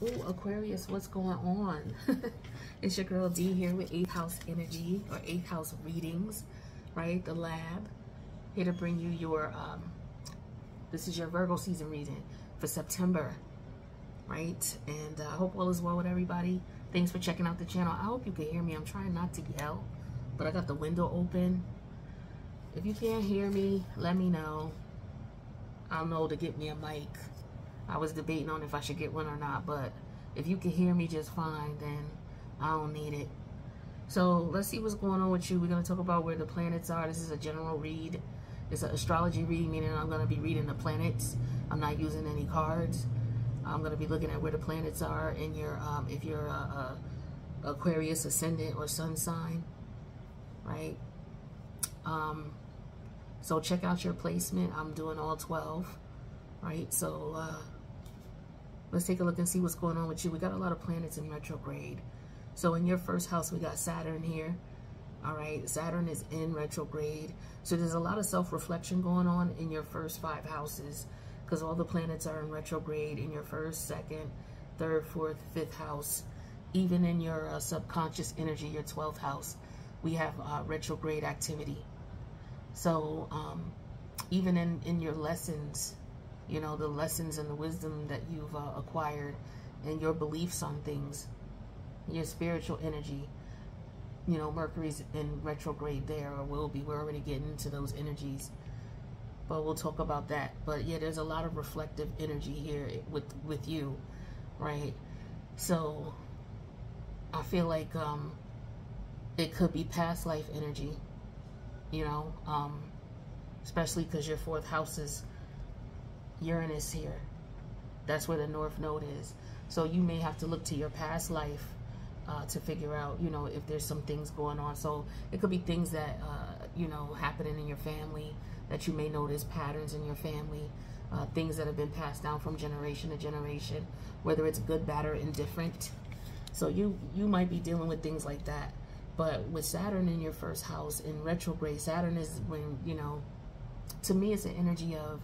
Oh, Aquarius, what's going on? It's your girl D here with 8th house energy, or 8th house readings, right? The lab. Here to bring you your, this is your Virgo season reading for September, right? And I hope all is well with everybody. Thanks for checking out the channel. I hope you can hear me. I'm trying not to yell, but I got the window open. If you can't hear me, let me know. I'll know to get me a mic. I was debating on if I should get one or not, but if you can hear me just fine, then I don't need it. So let's see what's going on with you. We're going to talk about where the planets are. This is a general read. It's an astrology read, meaning I'm going to be reading the planets. I'm not using any cards. I'm going to be looking at where the planets are in your, if you're a Aquarius ascendant or sun sign, right? So check out your placement. I'm doing all 12, right? So let's take a look and see what's going on with you. We got a lot of planets in retrograde. So in your first house, we got Saturn here. All right, Saturn is in retrograde. So there's a lot of self-reflection going on in your first 5 houses, because all the planets are in retrograde in your first, second, third, fourth, fifth house. Even in your subconscious energy, your 12th house, we have retrograde activity. So even in your lessons, you know, the lessons and the wisdom that you've acquired and your beliefs on things, your spiritual energy, you know, Mercury's in retrograde there, or will be. We're already getting into those energies, but we'll talk about that. But yeah, there's a lot of reflective energy here with you, right? So I feel like it could be past life energy, you know, especially because your 4th house is Uranus here. That's where the North Node is. So you may have to look to your past life to figure out, you know, if there's some things going on. So it could be things that, you know, happening in your family that you may notice patterns in your family, things that have been passed down from generation to generation, whether it's good, bad, or indifferent. So you might be dealing with things like that. But with Saturn in your first house in retrograde, Saturn is when, you know, to me it's an energy of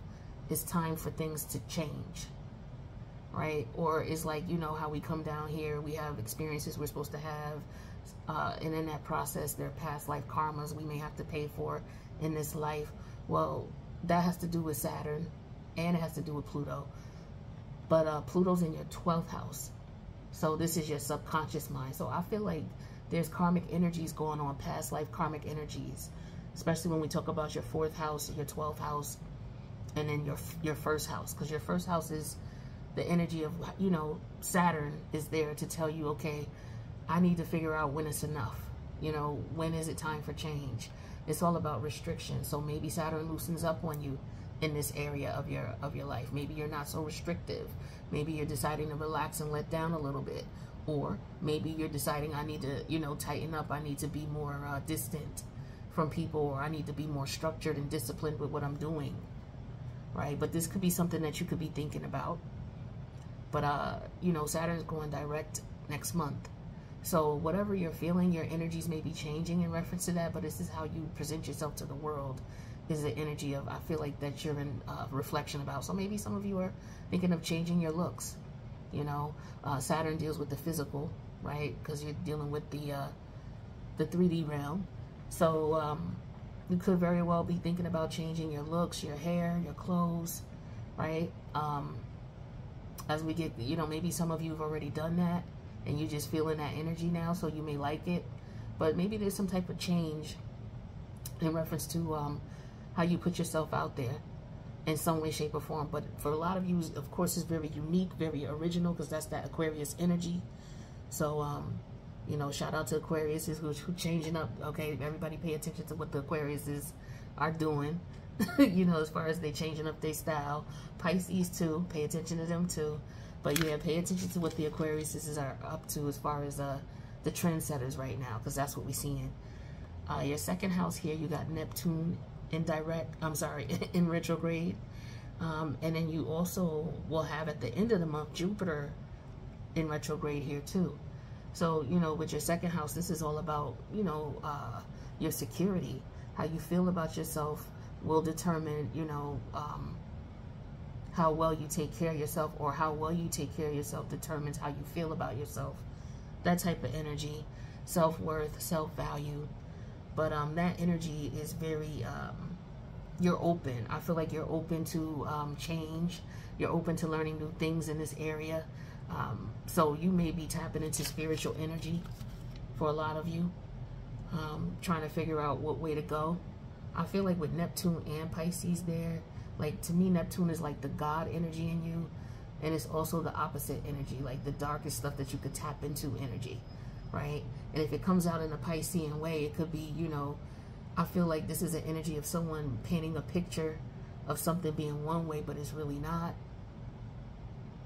it's time for things to change, right? Or it's like, you know, how we come down here, we have experiences we're supposed to have, and in that process, there are past life karmas we may have to pay for in this life. Well, that has to do with Saturn, and it has to do with Pluto. But Pluto's in your 12th house. So this is your subconscious mind. So I feel like there's karmic energies going on, past life karmic energies, especially when we talk about your 4th house, your 12th house, and then your first house. Because your first house is the energy of, you know, Saturn is there to tell you, okay, I need to figure out when it's enough. You know, when is it time for change? It's all about restriction. So maybe Saturn loosens up on you in this area of your life. Maybe you're not so restrictive. Maybe you're deciding to relax and let down a little bit. Or maybe you're deciding I need to, you know, tighten up. I need to be more distant from people, or I need to be more structured and disciplined with what I'm doing, right? But this could be something that you could be thinking about. But, you know, Saturn's going direct next month. So whatever you're feeling, your energies may be changing in reference to that, but this is how you present yourself to the world, is the energy of, I feel like, that you're in reflection about. So maybe some of you are thinking of changing your looks. You know, Saturn deals with the physical, right? Because you're dealing with the 3D realm. So you could very well be thinking about changing your looks, your hair, your clothes, right? As we get, you know, maybe some of you have already done that and you're just feeling that energy now, so you may like it. But maybe there's some type of change in reference to how you put yourself out there in some way, shape, or form. But for a lot of you, of course, it's very unique, very original, because that's that Aquarius energy. So, you know, shout out to Aquarius who changing up. Okay, everybody pay attention to what the Aquariuses are doing, you know, as far as they changing up their style. Pisces too, pay attention to them too. But yeah, pay attention to what the Aquariuses are up to as far as the trendsetters right now, because that's what we're seeing. Your second house here, you got Neptune in in retrograde. And then you also will have at the end of the month Jupiter in retrograde here too. So, you know, with your second house, this is all about, you know, your security. How you feel about yourself will determine, you know, how well you take care of yourself, or how well you take care of yourself determines how you feel about yourself. That type of energy, self-worth, self-value. But that energy is very, you're open. I feel like you're open to change. You're open to learning new things in this area. So you may be tapping into spiritual energy for a lot of you, trying to figure out what way to go. I feel like with Neptune and Pisces there, like to me, Neptune is like the God energy in you. And it's also the opposite energy, like the darkest stuff that you could tap into energy, right? And if it comes out in a Piscean way, it could be, you know, I feel like this is an energy of someone painting a picture of something being one way, but it's really not.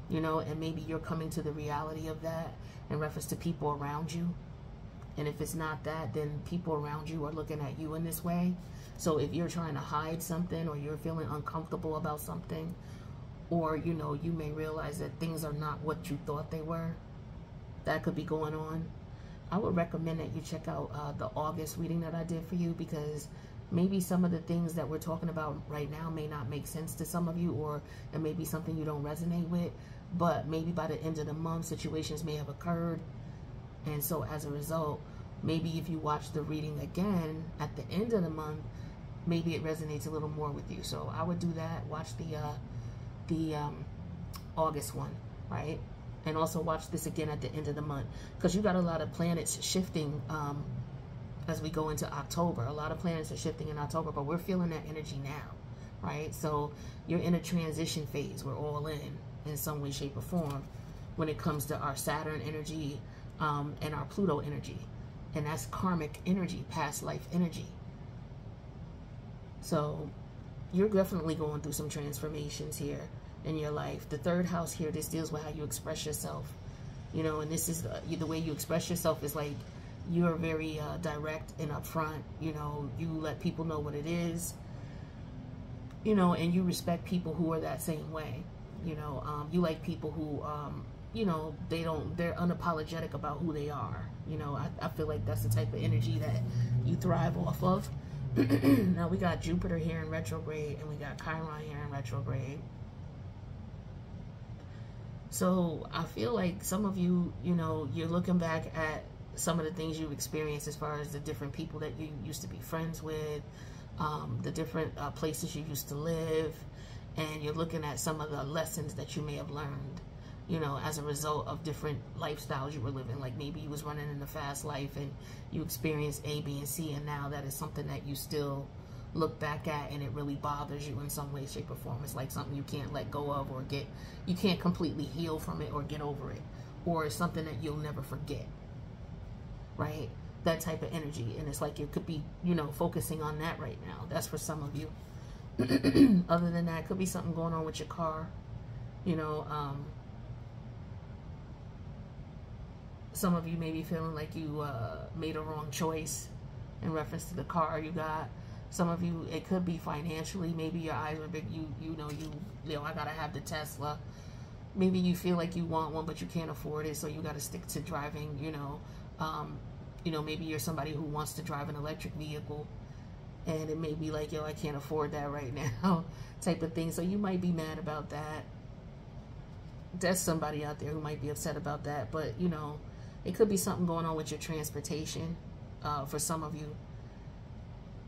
You know, and maybe you're coming to the reality of that in reference to people around you. And if it's not that, then people around you are looking at you in this way. So if you're trying to hide something, or you're feeling uncomfortable about something, or, you know, you may realize that things are not what you thought they were, that could be going on. I would recommend that you check out the August reading that I did for you, because maybe some of the things that we're talking about right now may not make sense to some of you, or it may be something you don't resonate with, but maybe by the end of the month, situations may have occurred. And so as a result, maybe if you watch the reading again at the end of the month, maybe it resonates a little more with you. So I would do that. Watch the August one, right? And also watch this again at the end of the month, because you got a lot of planets shifting as we go into October. A lot of planets are shifting in October, but we're feeling that energy now, right? So you're in a transition phase. We're all in some way, shape, or form when it comes to our Saturn energy and our Pluto energy. And that's karmic energy, past life energy. So you're definitely going through some transformations here in your life. The third house here, this deals with how you express yourself. You know, and this is the way you express yourself is like you're very direct and upfront. You know, you let people know what it is. You know, and you respect people who are that same way. You know, you like people who, you know, they're unapologetic about who they are. You know, I feel like that's the type of energy that you thrive off of. Now we got Jupiter here in retrograde, and we got Chiron here in retrograde. So I feel like some of you, you know, you're looking back at some of the things you've experienced as far as the different people that you used to be friends with, the different places you used to live, and you're looking at some of the lessons that you may have learned, you know, as a result of different lifestyles you were living. Like maybe you was running in a fast life and you experienced A, B, and C, and now that is something that you still look back at and it really bothers you in some way, shape, or form. It's like something you can't let go of, or you can't completely heal from it or get over it, or it's something that you'll never forget, right? That type of energy. And it's like you could be, you know, focusing on that right now. That's for some of you. Other than that, it could be something going on with your car, you know. Some of you may be feeling like you made a wrong choice in reference to the car you got. Some of you, it could be financially. Maybe your eyes are big. You know, I gotta have the Tesla. Maybe you feel like you want one, but you can't afford it, so you gotta stick to driving. You know, maybe you're somebody who wants to drive an electric vehicle, and it may be like, yo, I can't afford that right now, type of thing. So you might be mad about that. There's somebody out there who might be upset about that, but you know, it could be something going on with your transportation for some of you,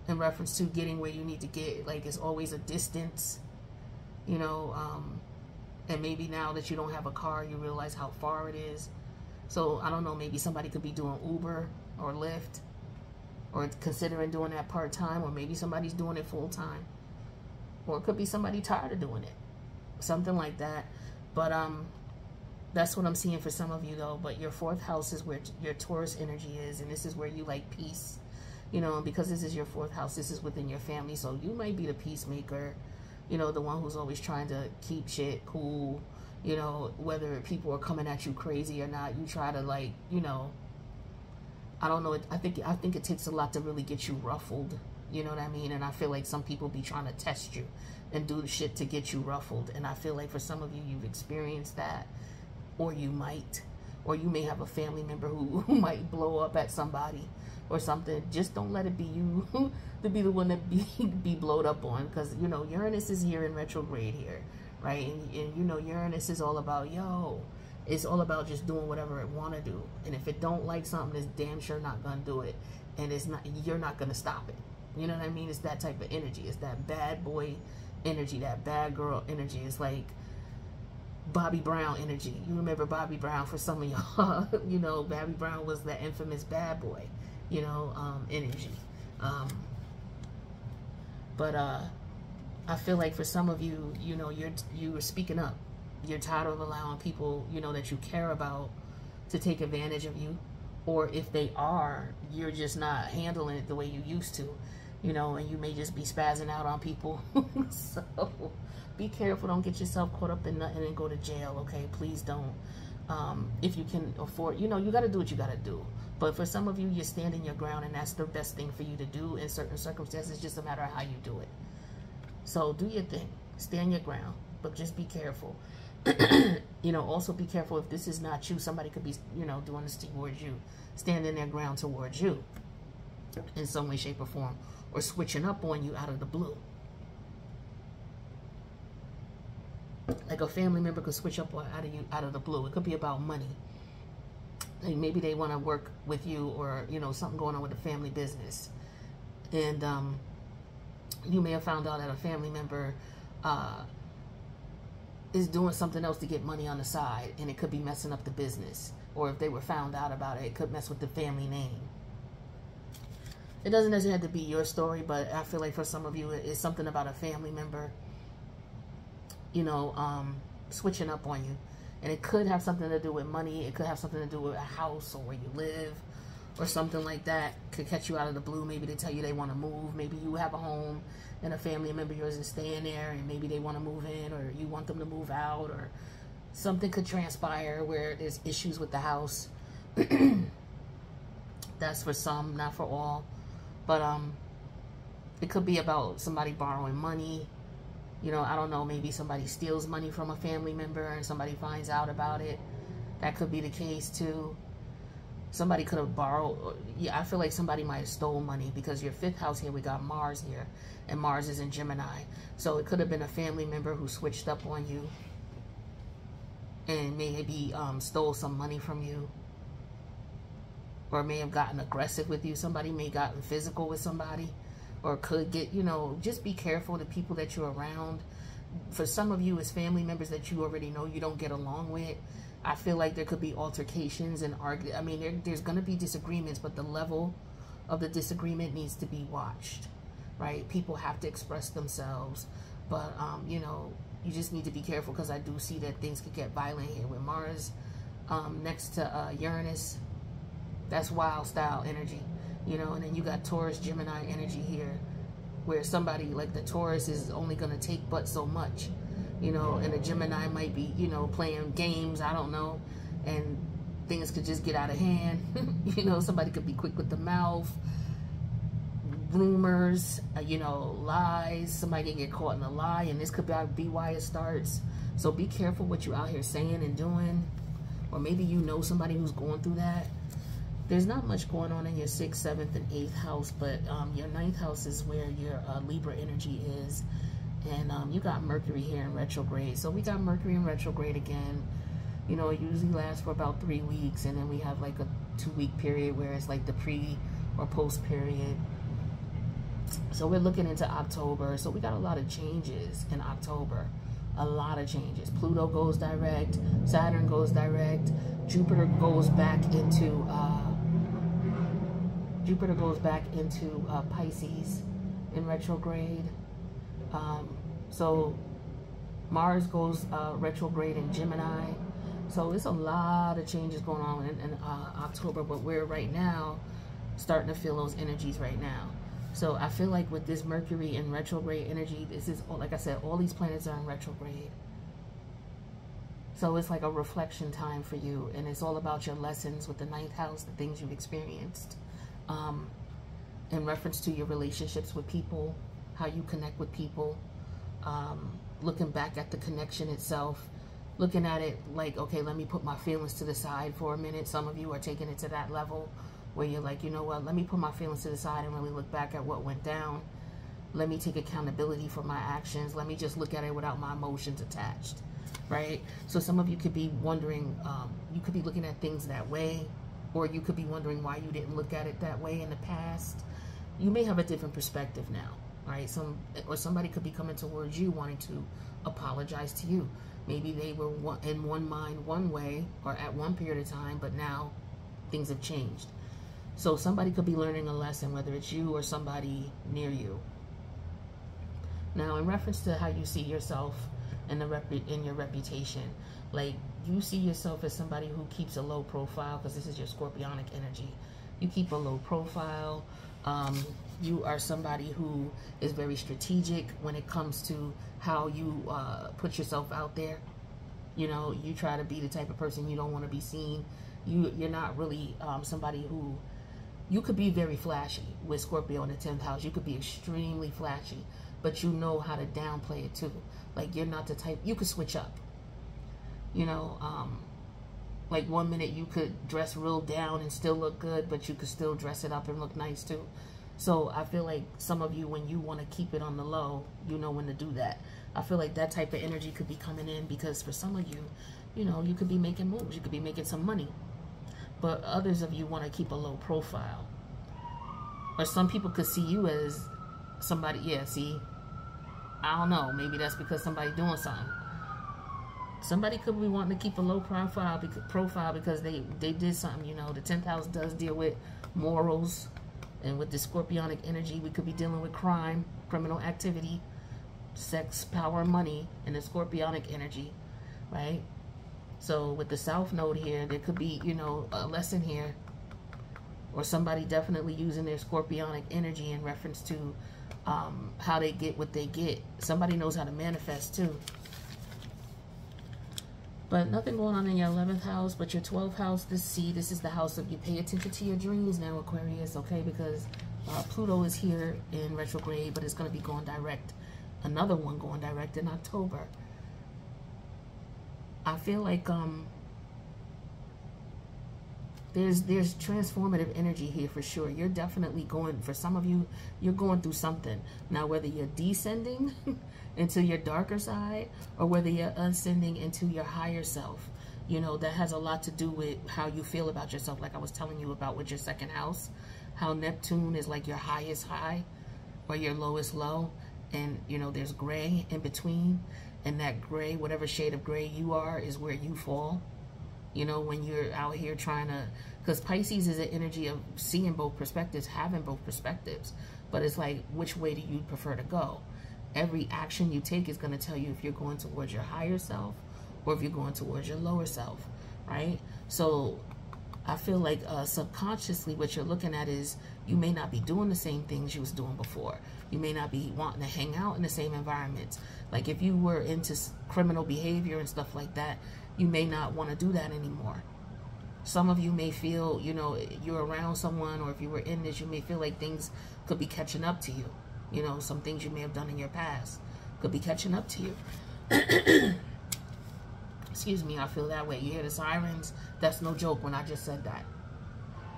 in reference to getting where you need to get. Like it's always a distance, you know, and maybe now that you don't have a car, you realize how far it is. So I don't know, maybe somebody could be doing Uber or Lyft, or considering doing that part-time, or maybe somebody's doing it full-time, or it could be somebody tired of doing it, something like that. But that's what I'm seeing for some of you though. But your fourth house is where your Taurus energy is, and this is where you like peace. You know, and because this is your fourth house, this is within your family. So you might be the peacemaker, you know, the one who's always trying to keep shit cool. You know, whether people are coming at you crazy or not, you try to, like, you know, I don't know. I think it takes a lot to really get you ruffled. You know what I mean? And I feel like some people be trying to test you and do the shit to get you ruffled. And I feel like for some of you, you've experienced that, or you might, or you may have a family member who might blow up at somebody or something. Just don't let it be you to be the one that be blowed up on, because, you know, Uranus is here in retrograde here, right? And you know, Uranus is all about, yo, it's all about just doing whatever it want to do. And if it don't like something, it's damn sure not going to do it. And it's not, you're not going to stop it. You know what I mean? It's that type of energy. It's that bad boy energy, that bad girl energy. It's like Bobby Brown energy. You remember Bobby Brown, for some of y'all. You know, Bobby Brown was that infamous bad boy, you know, energy. But I feel like for some of you, you know, you're speaking up. You're tired of allowing people, you know, that you care about to take advantage of you. Or if they are, you're just not handling it the way you used to, you know, and you may just be spazzing out on people. So be careful. Don't get yourself caught up in nothing and go to jail, okay? Please don't. If you can afford, you know, you got to do what you got to do. But for some of you, you're standing your ground, and that's the best thing for you to do in certain circumstances, just a matter of how you do it. So do your thing. Stand your ground, but just be careful. You know, also be careful if this is not you. Somebody could be, you know, doing this towards you, standing their ground towards you in some way, shape, or form, or switching up on you out of the blue. Like a family member could switch up out of the blue. It could be about money. Like maybe they want to work with you, or, you know, something going on with the family business. And you may have found out that a family member is doing something else to get money on the side, and it could be messing up the business. Or if they were found out about it, it could mess with the family name. It doesn't necessarily have to be your story, but I feel like for some of you, it's something about a family member, you know, switching up on you. And it could have something to do with money. It could have something to do with a house or where you live or something like that. Could catch you out of the blue. Maybe they tell you they want to move. Maybe you have a home and a family member of yours is staying there, and maybe they want to move in, or you want them to move out, or something could transpire where there's issues with the house. That's for some, not for all. But it could be about somebody borrowing money. You know, I don't know, maybe somebody steals money from a family member and somebody finds out about it. That could be the case too. Somebody could have borrowed. Yeah, I feel like somebody might have stole money, because your 5th house here, we got Mars here, and Mars is in Gemini. So it could have been a family member who switched up on you and maybe stole some money from you, or may have gotten aggressive with you. Somebody may have gotten physical with somebody, or could get, you know, just be careful the people that you're around. For some of you, it's family members that you already know you don't get along with. I feel like there could be altercations and arguments. I mean, there's going to be disagreements, but the level of the disagreement needs to be watched, right? People have to express themselves, but, you know, you just need to be careful, because I do see that things could get violent here with Mars next to Uranus. That's wild style energy, you know. And then you got Taurus, Gemini energy here, where somebody like the Taurus is only going to take but so much. You know, and a Gemini might be, you know, playing games, I don't know, and things could just get out of hand. You know, somebody could be quick with the mouth, rumors, you know, lies. Somebody can get caught in a lie, and this could be why it starts. So be careful what you're out here saying and doing. Or maybe you know somebody who's going through that. There's not much going on in your 6th, 7th, and 8th house, but your 9th house is where your Libra energy is. And you got Mercury here in retrograde. So we got Mercury in retrograde again. You know, it usually lasts for about 3 weeks. And then we have like a 2-week period where it's like the pre or post period. So we're looking into October. So we got a lot of changes in October. A lot of changes. Pluto goes direct. Saturn goes direct. Jupiter goes back into Pisces in retrograde. So Mars goes retrograde in Gemini. So there's a lot of changes going on in October, but we're right now starting to feel those energies right now. So I feel like with this Mercury in retrograde energy, this is, like I said, all these planets are in retrograde. So it's like a reflection time for you, and it's all about your lessons with the 9th house, the things you've experienced, in reference to your relationships with people, how you connect with people, looking back at the connection itself, looking at it like, okay, let me put my feelings to the side for a minute. Some of you are taking it to that level where you're like, you know what, let me put my feelings to the side and really look back at what went down. Let me take accountability for my actions. Let me just look at it without my emotions attached, right? So some of you could be wondering, you could be looking at things that way, or you could be wondering why you didn't look at it that way in the past. You may have a different perspective now, right? Or somebody could be coming towards you wanting to apologize to you. Maybe they were in one mind one way or at one period of time, but now things have changed. So somebody could be learning a lesson, whether it's you or somebody near you. Now, in reference to how you see yourself in your reputation, like, you see yourself as somebody who keeps a low profile, because this is your scorpionic energy. You keep a low profile. You are somebody who is very strategic when it comes to how you put yourself out there. You know, you try to be the type of person you don't want to be seen. You're not really somebody who, you could be very flashy with Scorpio in the 10th house. You could be extremely flashy, but you know how to downplay it too. Like, you're not the type, you could switch up. You know, like one minute you could dress real down and still look good, but you could still dress it up and look nice too. So I feel like some of you, when you want to keep it on the low, you know when to do that. I feel like that type of energy could be coming in, because for some of you, you know, you could be making moves, you could be making some money. But others of you want to keep a low profile. Or some people could see you as somebody, yeah, see, I don't know, maybe that's because somebody's doing something. Somebody could be wanting to keep a low profile because they did something. You know, the 10th house does deal with morals, and with the scorpionic energy, we could be dealing with crime, criminal activity, sex, power, money, and the scorpionic energy, right? So with the South Node here, there could be, you know, a lesson here, or somebody definitely using their scorpionic energy in reference to how they get what they get. Somebody knows how to manifest too. But nothing going on in your 11th house, but your 12th house, this is the house of, you pay attention to your dreams now, Aquarius, okay? Because Pluto is here in retrograde, but it's going to be going direct. Another one going direct in October. I feel like there's transformative energy here for sure. You're definitely going, for some of you, you're going through something. Now, whether you're descending into your darker side, or whether you're ascending into your higher self, you know, that has a lot to do with how you feel about yourself. Like I was telling you about with your second house, how Neptune is like your highest high or your lowest low, and you know, there's gray in between, and that gray, whatever shade of gray you are, is where you fall. You know, when you're out here trying to, because Pisces is an energy of seeing both perspectives, having both perspectives, but it's like, which way do you prefer to go? Every action you take is going to tell you if you're going towards your higher self or if you're going towards your lower self, right? So I feel like subconsciously what you're looking at is, you may not be doing the same things you was doing before. You may not be wanting to hang out in the same environments. Like if you were into criminal behavior and stuff like that, you may not want to do that anymore. Some of you may feel, you know, you're around someone, or if you were in this, you may feel like things could be catching up to you. You know, some things you may have done in your past could be catching up to you. Excuse me, I feel that way. You hear the sirens? That's no joke when I just said that.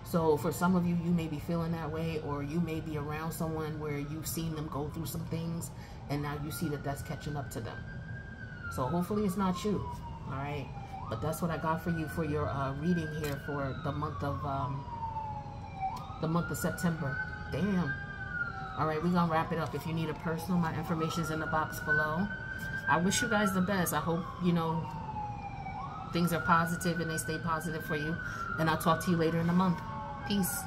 So for some of you, you may be feeling that way, or you may be around someone where you've seen them go through some things, and now you see that that's catching up to them. So hopefully it's not you, all right? But that's what I got for you for your reading here for the month of September. Damn. All right, we're gonna wrap it up. If you need a personal, my information's in the box below. I wish you guys the best. I hope, you know, things are positive and they stay positive for you. And I'll talk to you later in the month. Peace.